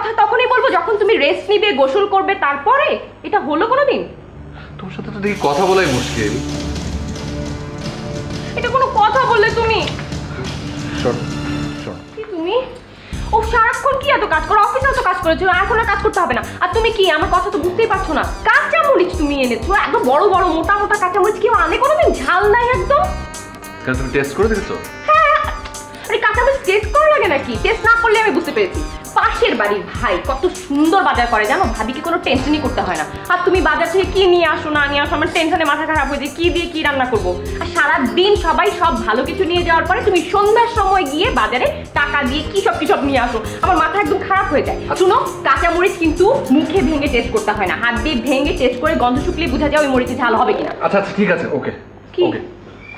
কথা তখনই বলবো যখন তুমি রেস্ট নিবে, গোসল করবে, তারপরে। এটা হলো কোনোদিন? তোমার সাথে তো দেখি কথা বলাই মুশকিল। এটা কোনো কথা বললে তুমি? কি তুমি? ও সারাক্ষণ কি এত কাজ করো? অফিসে তো কাজ করেছো, এখন আর কাজ করতে হবে না। আর তুমি কি, আমার কথা তো বুঝতেই পারছো না। কাঁচামরিচ তুমি এনেছো, একদম বড় বড় মোটা মোটা কাঁচামরিচ। কেউ আনে কোনোদিন? ঝাল নাই একদম। কেন, তুমি টেস্ট করে দেখেছো? হ্যাঁ, আরে কাঁচামরিচ টেস্ট করা লাগে নাকি? টেস্ট না করলে আমি বুঝতে পেরেছি। পাশের বাড়ির ভাই কত সুন্দর বাজার করে জানো, ভাবিকে কোনো টেনশনই করতে হয় না। আর তুমি বাজার থেকে কি নিয়ে আসো না নিয়ে আসো, আমার টেনশনে মাথা খারাপ হয়ে যায়, কি দিয়ে কি রান্না করবো। আর সারাদিন সবাই সব ভালো কিছু নিয়ে যাওয়ার পরে তুমি সন্ধ্যার সময় গিয়ে বাজারে টাকা দিয়ে কি সব নিয়ে আসো, আমার মাথা একদম খারাপ হয়ে যায়। শুনো, কাঁচামরিচ কিন্তু মুখে ভেঙে টেস্ট করতে হয় না, হাত দিয়ে ভেঙে টেস্ট করে গন্ধ শুকলে বোঝা যায় ওই মরিচে ঝাল হবে কিনা। আচ্ছা আচ্ছা, ঠিক আছে, ওকে ওকে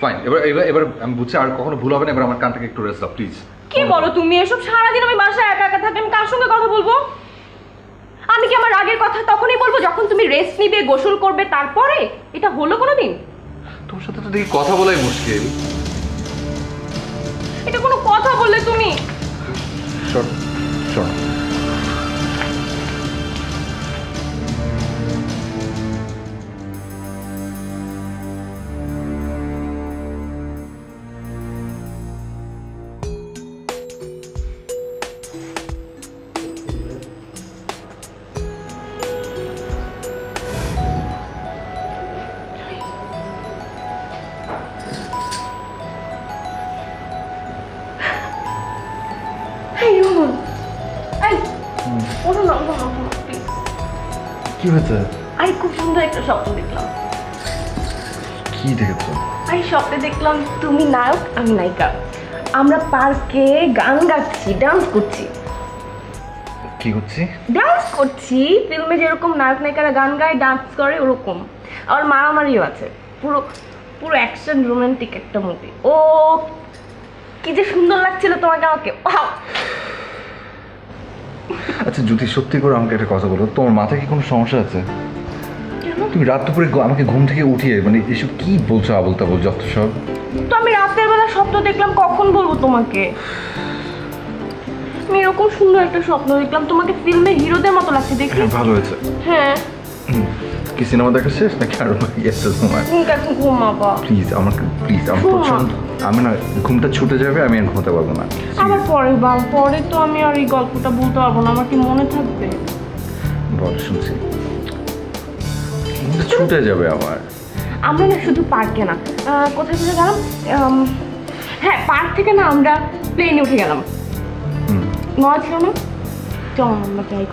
ফাইন। এবার এবার এবার আমি বুঝছি, আর কখনো ভুল হবে না। এবার আমার কান থেকে একটু রেস্ট দাও প্লিজ। কি বলো তুমি এসব? সারাদিন আমি বাসায় একা একা থাকি, আমি কার সঙ্গে কথা বলবো? আমি কি আমার রাগের কথা তখনই বলবো যখন তুমি রেস্ট নিবে, গোসল করবে, তারপরে। এটা হলো কোনোদিন? তোমার সাথে তো দেখি কথা বলাই মুশকিল। এটা কোনো কথা বললে তুমি? শোনো, কি হয়েছে? আরে খুব সুন্দর একটা স্বপ্ন দেখলাম। কি দেখেছো? আরে স্বপ্নে দেখলাম তুমি নায়ক, আমি নায়িকা। আমরা পার্কে গান গাচ্ছি, ডান্স করছি। কি করছি? ডান্স করছি। ফিল্মে যেরকম নায়ক নায়িকারা গান গায়, ডান্স করে, ওরকম। আর মারামারিও আছে। পুরো পুরো অ্যাকশন রোমান্টিক একটা মুভি। ও কি যে সুন্দর লাগছিল তোমাকে আমাকে। আচ্ছা যদি সত্যি করে আমাকে একটা কথা বলো, তোমার মাথায় কি কোনো সমস্যা আছে? তুমি রাত দুপুরে আমাকে ঘুম থেকে উঠিয়ে মানে এসব কি বলছো, আবল তাবল যত সব। তো আমি রাতের বেলা স্বপ্ন দেখলাম, কখন বলবো তোমাকে? আমি এরকম সুন্দর একটা স্বপ্ন দেখলাম, তোমাকে ফিল্মে হিরোদের মতো লাগছে দেখি। ভালো হয়েছে। হ্যাঁ। কি সিনেমা দেখা শেষ নাকি আরো বাকি আছে তোমার? এখন ঘুমাবা প্লিজ আমাকে, প্লিজ আমার প্রচন্ড, আমি না ঘুমটা ছুটে যাবে, আমি আর ঘুমাতে পারবো না। আবার পরে তো আমি আর এই গল্পটা বলতে পারবো না, আমার কি মনে থাকবে? বল, শুনছি। ছুটে যাবে আমার। আমরা না শুধু পার্কে না, কোথায় কোথায় গেলাম, হ্যাঁ পার্ক থেকে না আমরা প্লেনে উঠে গেলাম। মজা ছিল না? চল আমরা যাই।